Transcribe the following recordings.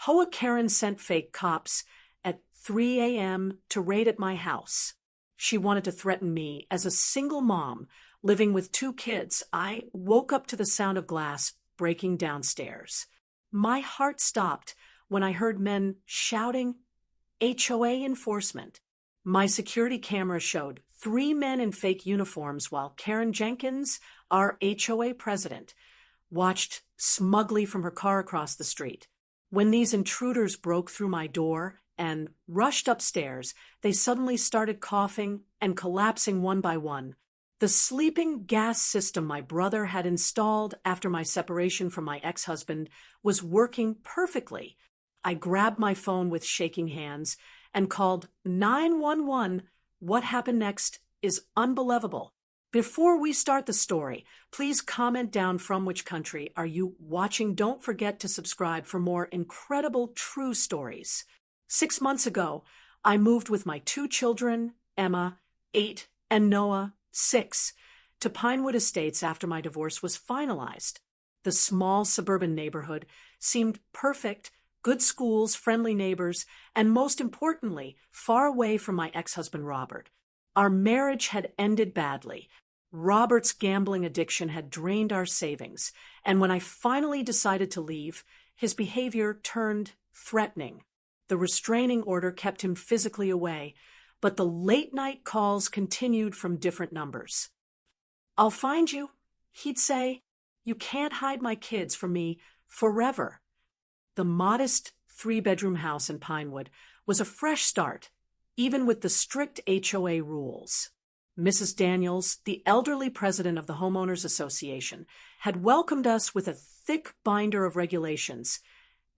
HOA Karen sent fake cops at 3 a.m. to raid at my house. She wanted to threaten me as a single mom living with 2 kids. I woke up to the sound of glass breaking downstairs. My heart stopped when I heard men shouting, "HOA enforcement." My security camera showed 3 men in fake uniforms while Karen Jenkins, our HOA president, watched smugly from her car across the street. When these intruders broke through my door and rushed upstairs, they suddenly started coughing and collapsing one by one. The sleeping gas system my brother had installed after my separation from my ex-husband was working perfectly. I grabbed my phone with shaking hands and called 911. What happened next is unbelievable. Before we start the story, please comment down from which country are you watching. Don't forget to subscribe for more incredible true stories. 6 months ago, I moved with my 2 children, Emma, 8, and Noah, 6, to Pinewood Estates after my divorce was finalized. The small suburban neighborhood seemed perfect, good schools, friendly neighbors, and most importantly, far away from my ex-husband Robert. Our marriage had ended badly. Robert's gambling addiction had drained our savings, and when I finally decided to leave, his behavior turned threatening. The restraining order kept him physically away, but the late-night calls continued from different numbers. "I'll find you," he'd say. "You can't hide my kids from me forever." The modest 3-bedroom house in Pinewood was a fresh start, even with the strict HOA rules. Mrs. Daniels, the elderly president of the Homeowners Association, had welcomed us with a thick binder of regulations,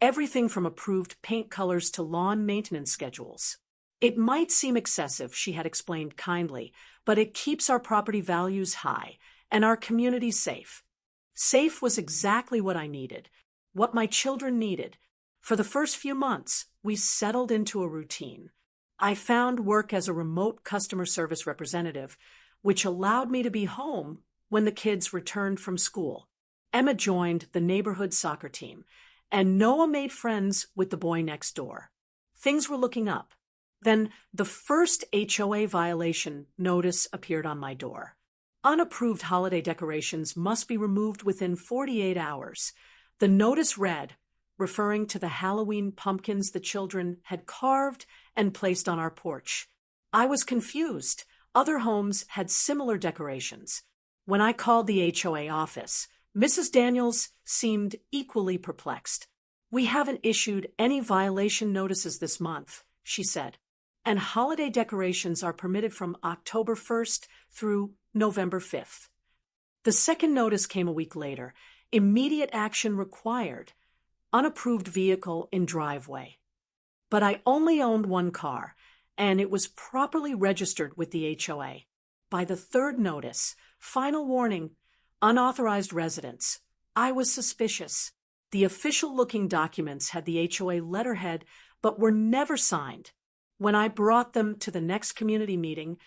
everything from approved paint colors to lawn maintenance schedules. "It might seem excessive," she had explained kindly, "but it keeps our property values high and our community safe." Safe was exactly what I needed, what my children needed. For the first few months, we settled into a routine. I found work as a remote customer service representative, which allowed me to be home when the kids returned from school. Emma joined the neighborhood soccer team, and Noah made friends with the boy next door. Things were looking up. Then the first HOA violation notice appeared on my door. Unapproved holiday decorations must be removed within 48 hours. The notice read, referring to the Halloween pumpkins the children had carved and placed on our porch. I was confused. Other homes had similar decorations. When I called the HOA office, Mrs. Daniels seemed equally perplexed. "We haven't issued any violation notices this month," she said, "and holiday decorations are permitted from October 1st through November 5th. The second notice came a week later. Immediate action required. Unapproved vehicle in driveway. But I only owned 1 car, and it was properly registered with the HOA. By the 3rd notice, final warning, unauthorized residence, I was suspicious. The official-looking documents had the HOA letterhead, but were never signed. When I brought them to the next community meeting,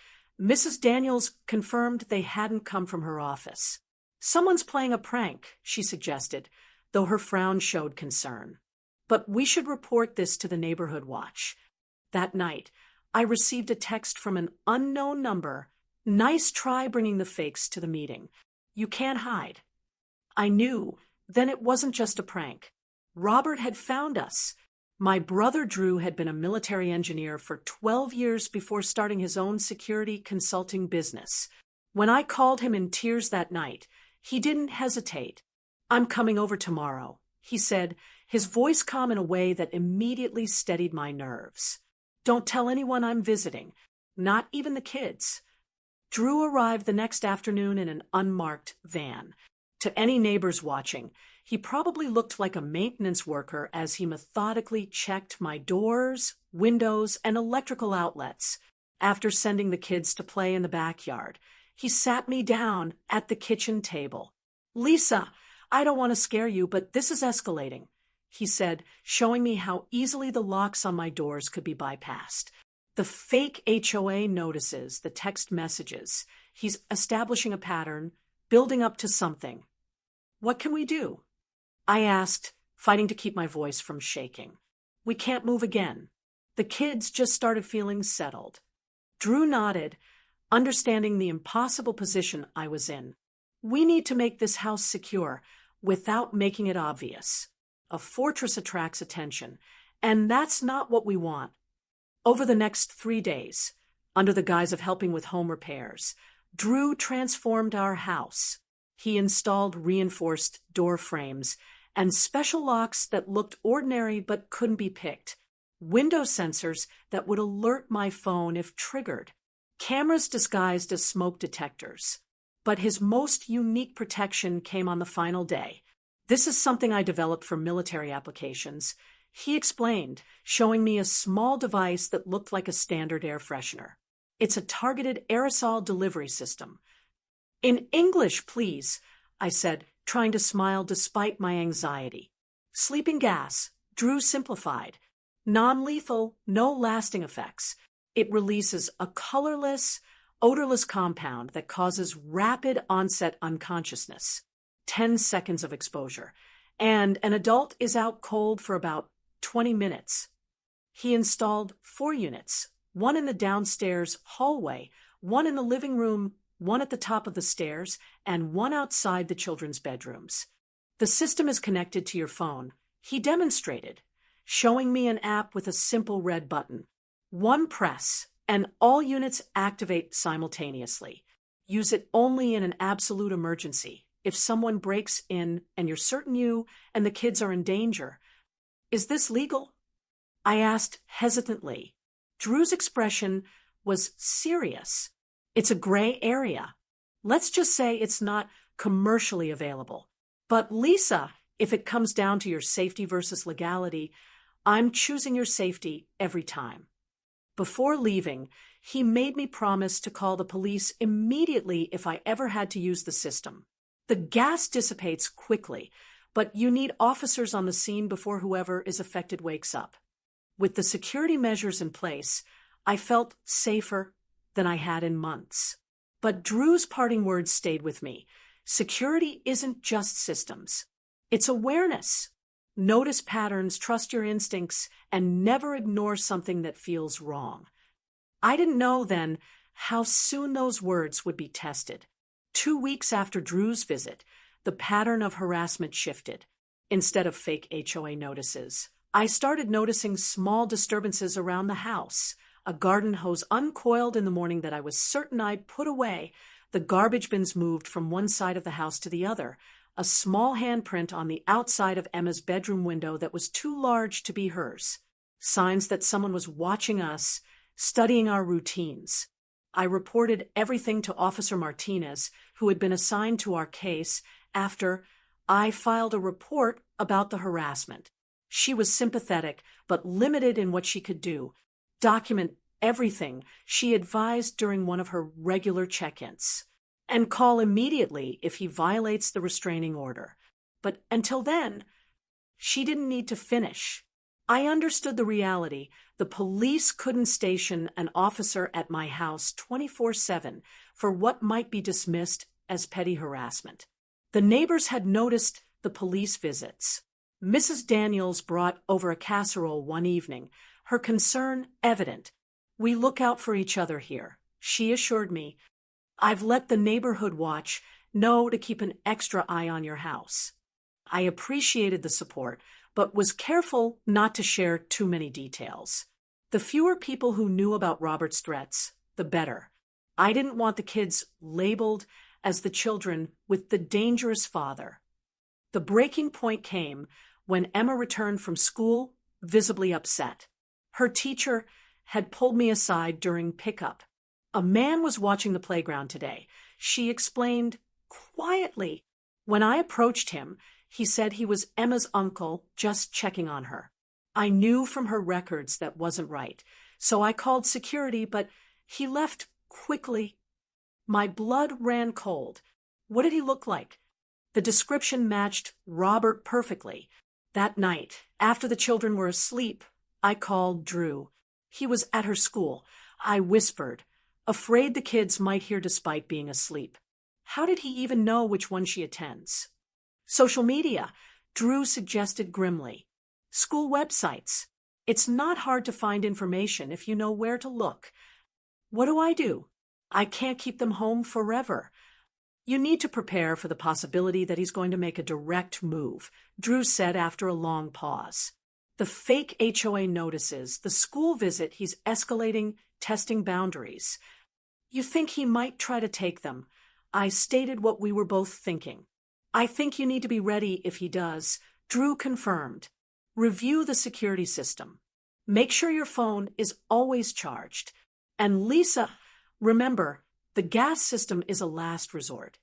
Mrs. Daniels confirmed they hadn't come from her office. "Someone's playing a prank," she suggested, though her frown showed concern. "But we should report this to the neighborhood watch." That night, I received a text from an unknown number. "Nice try bringing the fakes to the meeting. You can't hide." I knew then it wasn't just a prank. Robert had found us. My brother Drew had been a military engineer for 12 years before starting his own security consulting business. When I called him in tears that night, he didn't hesitate. "I'm coming over tomorrow," he said, his voice calm in a way that immediately steadied my nerves. "Don't tell anyone I'm visiting, not even the kids." Drew arrived the next afternoon in an unmarked van. To any neighbors watching, he probably looked like a maintenance worker as he methodically checked my doors, windows, and electrical outlets. After sending the kids to play in the backyard, he sat me down at the kitchen table. "Lisa, I don't want to scare you, but this is escalating," he said, showing me how easily the locks on my doors could be bypassed. The fake HOA notices, the text messages. He's establishing a pattern, building up to something. "What can we do?" I asked, fighting to keep my voice from shaking. We can't move again. The kids just started feeling settled. Drew nodded, understanding the impossible position I was in. We need to make this house secure without making it obvious. A fortress attracts attention, and that's not what we want. Over the next 3 days, under the guise of helping with home repairs, Drew transformed our house. He installed reinforced door frames and special locks that looked ordinary but couldn't be picked, window sensors that would alert my phone if triggered, cameras disguised as smoke detectors. But his most unique protection came on the final day. This is something I developed for military applications. He explained, showing me a small device that looked like a standard air freshener. It's a targeted aerosol delivery system. In English, please, I said, trying to smile despite my anxiety. Sleeping gas, Drew simplified. Non-lethal, no lasting effects. It releases a colorless, odorless compound that causes rapid onset unconsciousness, 10 seconds of exposure, and an adult is out cold for about 20 minutes. He installed 4 units, one in the downstairs hallway, one in the living room, one at the top of the stairs, and one outside the children's bedrooms. The system is connected to your phone. He demonstrated, showing me an app with a simple red button. One press, and all units activate simultaneously. Use it only in an absolute emergency, if someone breaks in and you're certain you and the kids are in danger. Is this legal? I asked hesitantly. Drew's expression was serious. It's a gray area. Let's just say it's not commercially available. But Lisa, if it comes down to your safety versus legality, I'm choosing your safety every time. Before leaving, he made me promise to call the police immediately if I ever had to use the system. The gas dissipates quickly, but you need officers on the scene before whoever is affected wakes up. With the security measures in place, I felt safer than I had in months. But Drew's parting words stayed with me. Security isn't just systems. It's awareness. Notice patterns, trust your instincts, and never ignore something that feels wrong. I didn't know then how soon those words would be tested. 2 weeks after Drew's visit, the pattern of harassment shifted. Instead of fake HOA notices, I started noticing small disturbances around the house. A garden hose uncoiled in the morning that I was certain I'd put away. The garbage bins moved from one side of the house to the other. A small handprint on the outside of Emma's bedroom window that was too large to be hers. Signs that someone was watching us, studying our routines. I reported everything to Officer Martinez, who had been assigned to our case, after I filed a report about the harassment. She was sympathetic, but limited in what she could do. Document everything she advised during one of her regular check-ins, and call immediately if he violates the restraining order. But until then, she didn't need to finish. I understood the reality. The police couldn't station an officer at my house 24/7 for what might be dismissed as petty harassment. The neighbors had noticed the police visits. Mrs. Daniels brought over a casserole one evening, her concern evident. We look out for each other here, she assured me. I've let the neighborhood watch know to keep an extra eye on your house. I appreciated the support, but was careful not to share too many details. The fewer people who knew about Robert's threats, the better. I didn't want the kids labeled as the children with the dangerous father. The breaking point came when Emma returned from school, visibly upset. Her teacher had pulled me aside during pickup. A man was watching the playground today, she explained quietly. When I approached him, he said he was Emma's uncle, just checking on her. I knew from her records that wasn't right, so I called security, but he left quickly. My blood ran cold. What did he look like? The description matched Robert perfectly. That night, after the children were asleep, I called Drew. He was at her school. I whispered, afraid the kids might hear despite being asleep. How did he even know which one she attends? Social media, Drew suggested grimly. School websites. It's not hard to find information if you know where to look. What do? I can't keep them home forever. You need to prepare for the possibility that he's going to make a direct move, Drew said after a long pause. The fake HOA notices, the school visit, he's escalating, testing boundaries. You think he might try to take them. I stated what we were both thinking. I think you need to be ready if he does. Drew confirmed. Review the security system. Make sure your phone is always charged. And Lisa, remember, the gas system is a last resort.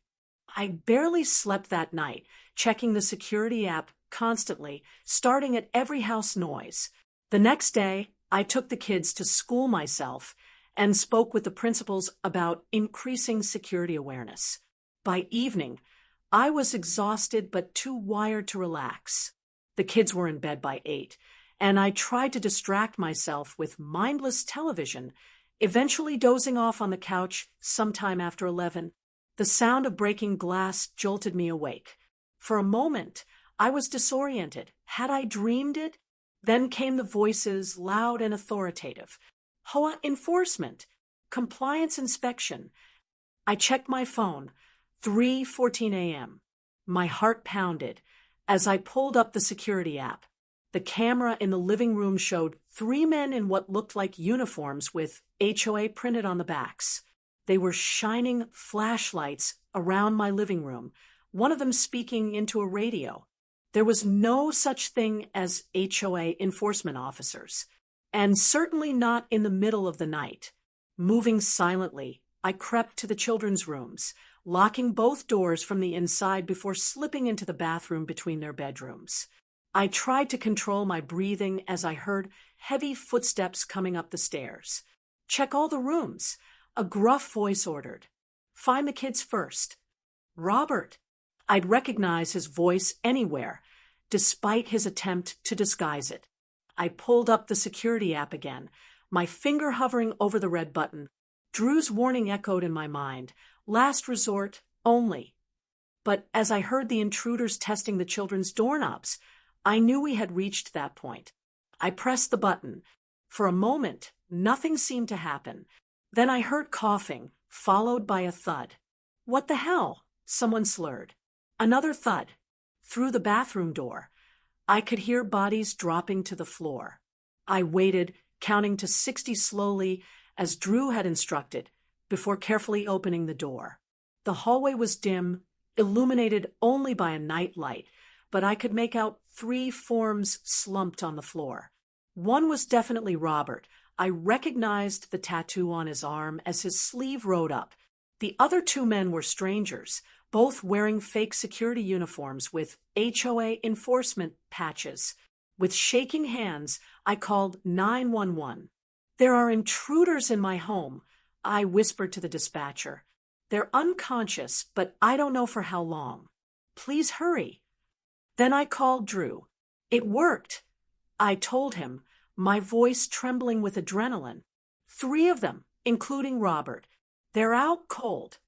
I barely slept that night, checking the security app constantly, starting at every house noise. The next day, I took the kids to school myself and spoke with the principals about increasing security awareness. By evening, I was exhausted but too wired to relax. The kids were in bed by 8, and I tried to distract myself with mindless television, eventually dozing off on the couch sometime after 11. The sound of breaking glass jolted me awake. For a moment, I was disoriented. Had I dreamed it? Then came the voices, loud and authoritative. HOA enforcement. Compliance inspection. I checked my phone. 3:14 a.m. My heart pounded as I pulled up the security app. The camera in the living room showed 3 men in what looked like uniforms with HOA printed on the backs. They were shining flashlights around my living room, one of them speaking into a radio. There was no such thing as HOA enforcement officers, and certainly not in the middle of the night. Moving silently, I crept to the children's rooms, locking both doors from the inside before slipping into the bathroom between their bedrooms. I tried to control my breathing as I heard heavy footsteps coming up the stairs. Check all the rooms, a gruff voice ordered. Find the kids first. Robert. I'd recognize his voice anywhere, despite his attempt to disguise it. I pulled up the security app again, my finger hovering over the red button. Drew's warning echoed in my mind. Last resort only. But as I heard the intruders testing the children's doorknobs, I knew we had reached that point. I pressed the button. For a moment, nothing seemed to happen. Then I heard coughing, followed by a thud. What the hell? Someone slurred. Another thud. Through the bathroom door, I could hear bodies dropping to the floor. I waited, counting to 60 slowly, as Drew had instructed, before carefully opening the door. The hallway was dim, illuminated only by a night light, but I could make out 3 forms slumped on the floor. One was definitely Robert. I recognized the tattoo on his arm as his sleeve rode up. The other 2 men were strangers, both wearing fake security uniforms with HOA enforcement patches. With shaking hands, I called 911. There are intruders in my home, I whispered to the dispatcher. They're unconscious, but I don't know for how long. Please hurry. Then I called Drew. It worked. I told him, my voice trembling with adrenaline. 3 of them, including Robert. They're out cold.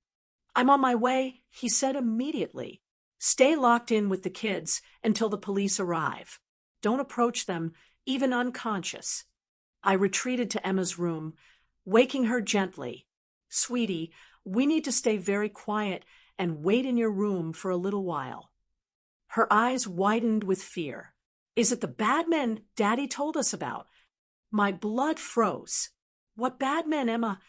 I'm on my way, he said immediately. Stay locked in with the kids until the police arrive. Don't approach them, even unconscious. I retreated to Emma's room, waking her gently. Sweetie, we need to stay very quiet and wait in your room for a little while. Her eyes widened with fear. Is it the bad men Daddy told us about? My blood froze. What bad men, Emma?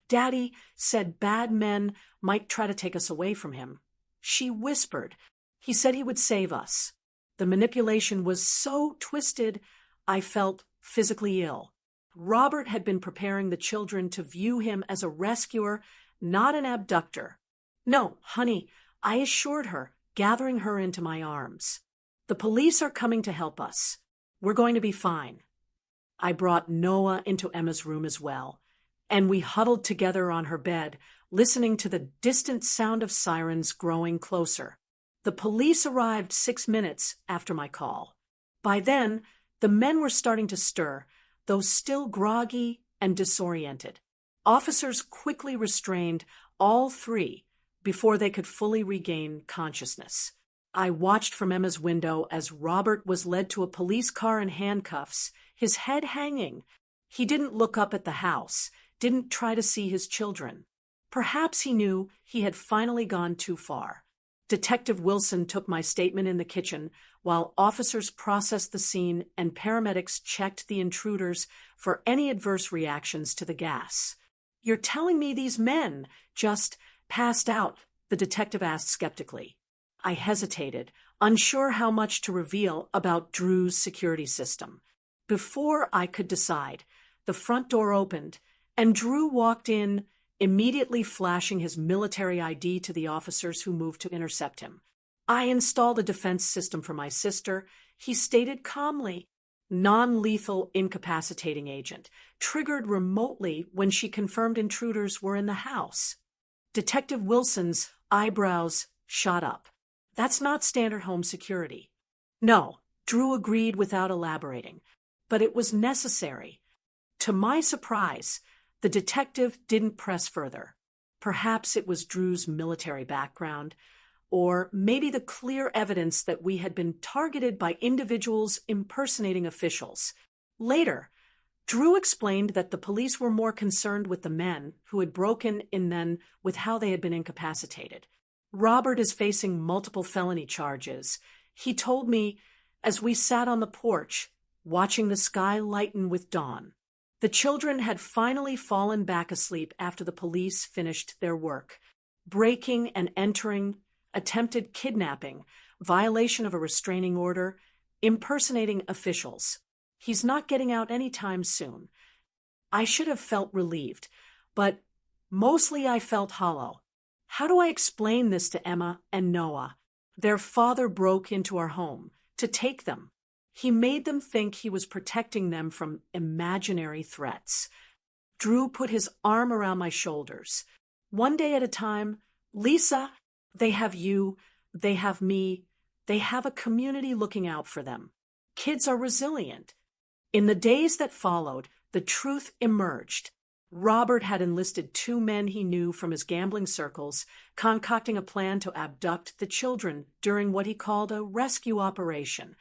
Daddy said bad men might try to take us away from him. She whispered. He said he would save us. The manipulation was so twisted, I felt physically ill. Robert had been preparing the children to view him as a rescuer, not an abductor. No, honey, I assured her, gathering her into my arms. The police are coming to help us. We're going to be fine. I brought Noah into Emma's room as well, and we huddled together on her bed, listening to the distant sound of sirens growing closer. The police arrived 6 minutes after my call. By then, the men were starting to stir, though still groggy and disoriented. Officers quickly restrained all 3 before they could fully regain consciousness. I watched from Emma's window as Robert was led to a police car in handcuffs, his head hanging. He didn't look up at the house, didn't try to see his children. Perhaps he knew he had finally gone too far. Detective Wilson took my statement in the kitchen while officers processed the scene and paramedics checked the intruders for any adverse reactions to the gas. "You're telling me these men just passed out?" the detective asked skeptically. I hesitated, unsure how much to reveal about Drew's security system. Before I could decide, the front door opened, and Drew walked in, immediately flashing his military ID to the officers who moved to intercept him. "I installed a defense system for my sister," he stated calmly. "Non-lethal incapacitating agent, triggered remotely when she confirmed intruders were in the house." Detective Wilson's eyebrows shot up. "That's not standard home security." "No," Drew agreed without elaborating, "but it was necessary." To my surprise, the detective didn't press further. Perhaps it was Drew's military background, or maybe the clear evidence that we had been targeted by individuals impersonating officials. Later, Drew explained that the police were more concerned with the men who had broken in than with how they had been incapacitated. "Robert is facing multiple felony charges," he told me as we sat on the porch, watching the sky lighten with dawn. The children had finally fallen back asleep after the police finished their work. Breaking and entering, attempted kidnapping, violation of a restraining order, impersonating officials. He's not getting out anytime soon. I should have felt relieved, but mostly I felt hollow. How do I explain this to Emma and Noah? Their father broke into our home to take them. He made them think he was protecting them from imaginary threats. Drew put his arm around my shoulders. "One day at a time, Lisa, they have you, they have me, they have a community looking out for them. Kids are resilient." In the days that followed, the truth emerged. Robert had enlisted 2 men he knew from his gambling circles, concocting a plan to abduct the children during what he called a rescue operation.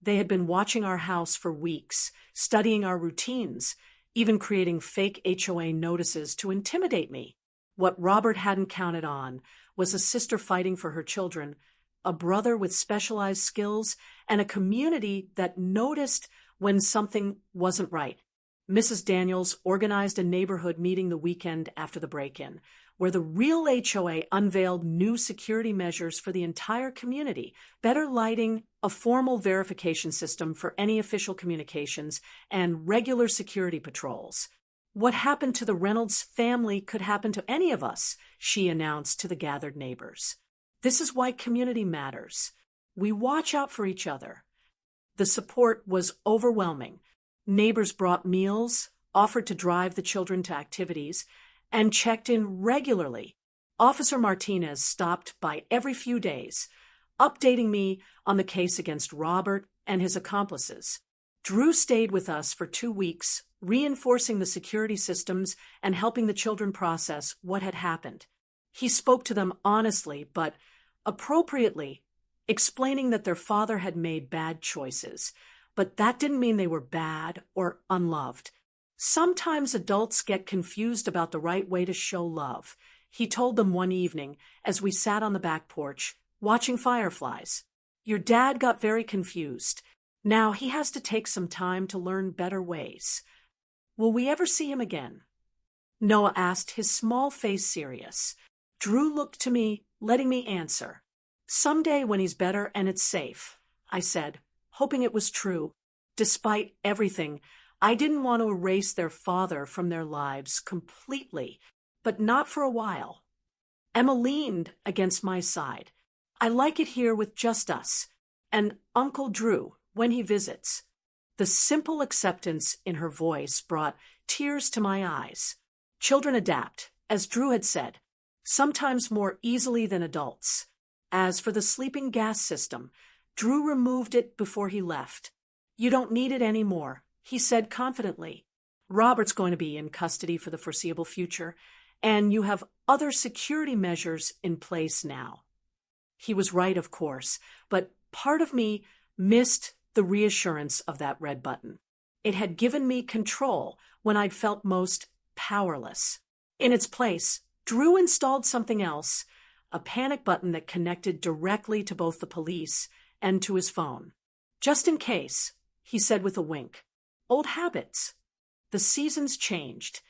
They had been watching our house for weeks, studying our routines, even creating fake HOA notices to intimidate me. What Robert hadn't counted on was a sister fighting for her children, a brother with specialized skills, and a community that noticed when something wasn't right. Mrs. Daniels organized a neighborhood meeting the weekend after the break-in, where the real HOA unveiled new security measures for the entire community, better lighting, a formal verification system for any official communications, and regular security patrols. "What happened to the Reynolds family could happen to any of us," she announced to the gathered neighbors. "This is why community matters. We watch out for each other." The support was overwhelming. Neighbors brought meals, offered to drive the children to activities, and checked in regularly. Officer Martinez stopped by every few days, updating me on the case against Robert and his accomplices. Drew stayed with us for 2 weeks, reinforcing the security systems and helping the children process what had happened. He spoke to them honestly, but appropriately, explaining that their father had made bad choices, but that didn't mean they were bad or unloved. "Sometimes adults get confused about the right way to show love," he told them one evening as we sat on the back porch, watching fireflies. "Your dad got very confused. Now he has to take some time to learn better ways." "Will we ever see him again?" Noah asked, his small face serious. Drew looked to me, letting me answer. "Someday when he's better and it's safe," I said, hoping it was true. Despite everything, I didn't want to erase their father from their lives completely, but not for a while. Emma leaned against my side. "I like it here with just us, and Uncle Drew when he visits." The simple acceptance in her voice brought tears to my eyes. Children adapt, as Drew had said, sometimes more easily than adults. As for the sleeping gas system, Drew removed it before he left. "You don't need it anymore," he said confidently. "Robert's going to be in custody for the foreseeable future, and you have other security measures in place now." He was right, of course, but part of me missed the reassurance of that red button. It had given me control when I'd felt most powerless. In its place, Drew installed something else, a panic button that connected directly to both the police and to his phone. Just in case, he said with a wink. Old habits. The seasons changed,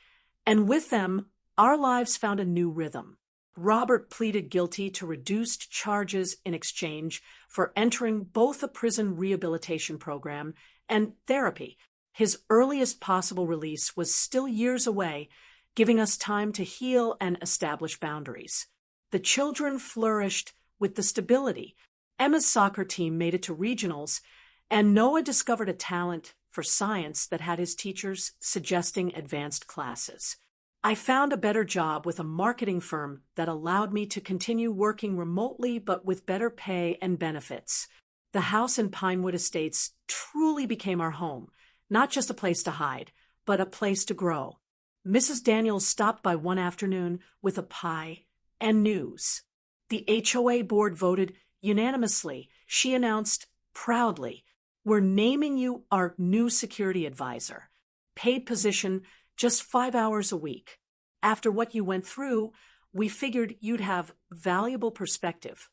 and with them, our lives found a new rhythm. Robert pleaded guilty to reduced charges in exchange for entering both a prison rehabilitation program and therapy. His earliest possible release was still years away, giving us time to heal and establish boundaries. The children flourished with the stability. Emma's soccer team made it to regionals, and Noah discovered a talent for science that had his teachers suggesting advanced classes. I found a better job with a marketing firm that allowed me to continue working remotely but with better pay and benefits. The house in Pinewood Estates truly became our home, not just a place to hide, but a place to grow. Mrs. Daniels stopped by one afternoon with a pie and news. The HOA board voted unanimously. She announced proudly, "We're naming you our new security advisor. Paid position, just 5 hours a week. After what you went through, we figured you'd have valuable perspective."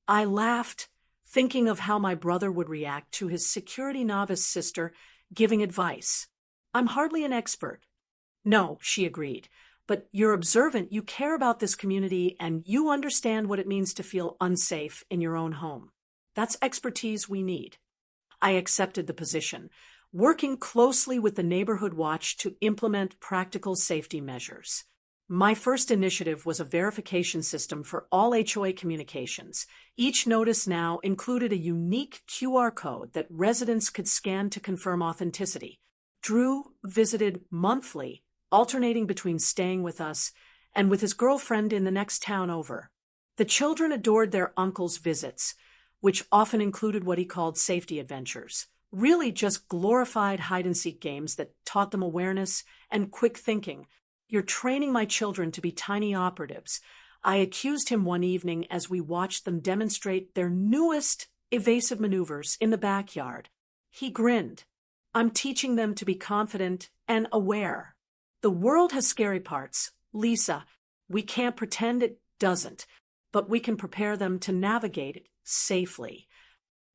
I laughed, thinking of how my brother would react to his security novice sister giving advice. "I'm hardly an expert." "No," she agreed, "but you're observant, you care about this community, and you understand what it means to feel unsafe in your own home. That's expertise we need." I accepted the position, working closely with the Neighborhood Watch to implement practical safety measures. My first initiative was a verification system for all HOA communications. Each notice now included a unique QR code that residents could scan to confirm authenticity. Drew visited monthly, alternating between staying with us and with his girlfriend in the next town over. The children adored their uncle's visits, which often included what he called safety adventures, really just glorified hide-and-seek games that taught them awareness and quick thinking. "You're training my children to be tiny operatives," I accused him one evening as we watched them demonstrate their newest evasive maneuvers in the backyard. He grinned. "I'm teaching them to be confident and aware. The world has scary parts, Lisa. We can't pretend it doesn't, but we can prepare them to navigate it safely."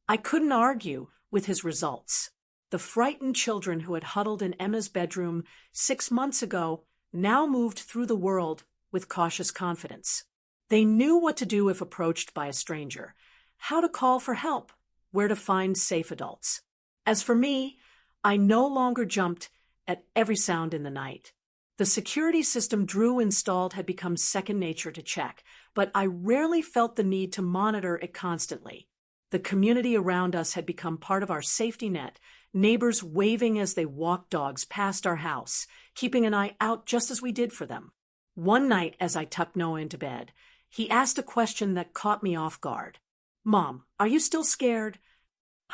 I couldn't argue with his results. The frightened children who had huddled in Emma's bedroom 6 months ago now moved through the world with cautious confidence. They knew what to do if approached by a stranger, how to call for help, where to find safe adults. As for me, I no longer jumped at every sound in the night. The security system Drew installed had become second nature to check, but I rarely felt the need to monitor it constantly. The community around us had become part of our safety net, neighbors waving as they walked dogs past our house, keeping an eye out just as we did for them. One night, as I tucked Noah into bed, he asked a question that caught me off guard. "Mom, are you still scared?"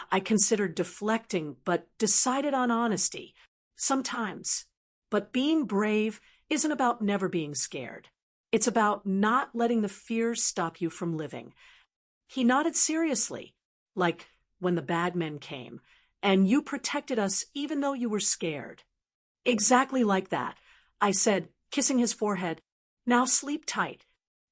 I considered deflecting, but decided on honesty. Sometimes. But being brave isn't about never being scared. It's about not letting the fear stop you from living. He nodded seriously, like when the bad men came, "And you protected us even though you were scared." "Exactly like that," I said, kissing his forehead. "Now sleep tight."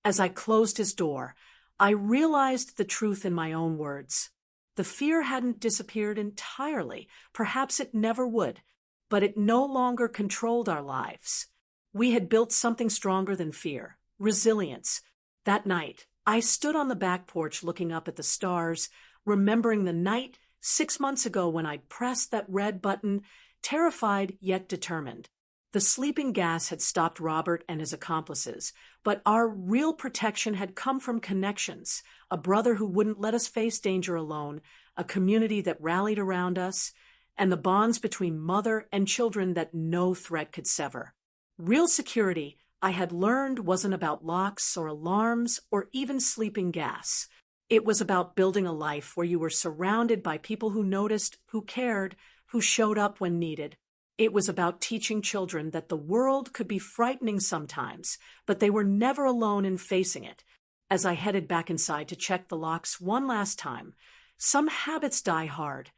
As I closed his door, I realized the truth in my own words. The fear hadn't disappeared entirely, perhaps it never would, but it no longer controlled our lives. We had built something stronger than fear, resilience. That night, I stood on the back porch looking up at the stars, remembering the night 6 months ago when I pressed that red button, terrified yet determined. The sleeping gas had stopped Robert and his accomplices, but our real protection had come from connections, a brother who wouldn't let us face danger alone, a community that rallied around us, and the bonds between mother and children that no threat could sever. Real security, I had learned, wasn't about locks or alarms or even sleeping gas. It was about building a life where you were surrounded by people who noticed, who cared, who showed up when needed. It was about teaching children that the world could be frightening sometimes, but they were never alone in facing it. as I headed back inside to check the locks one last time. Some habits die hard.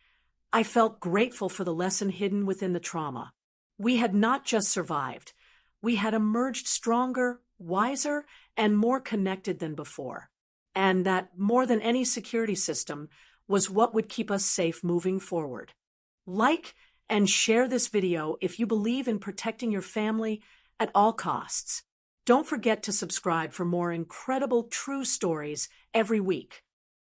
I felt grateful for the lesson hidden within the trauma. We had not just survived. We had emerged stronger, wiser, and more connected than before. And that, more than any security system, was what would keep us safe moving forward. Like and share this video if you believe in protecting your family at all costs. Don't forget to subscribe for more incredible true stories every week.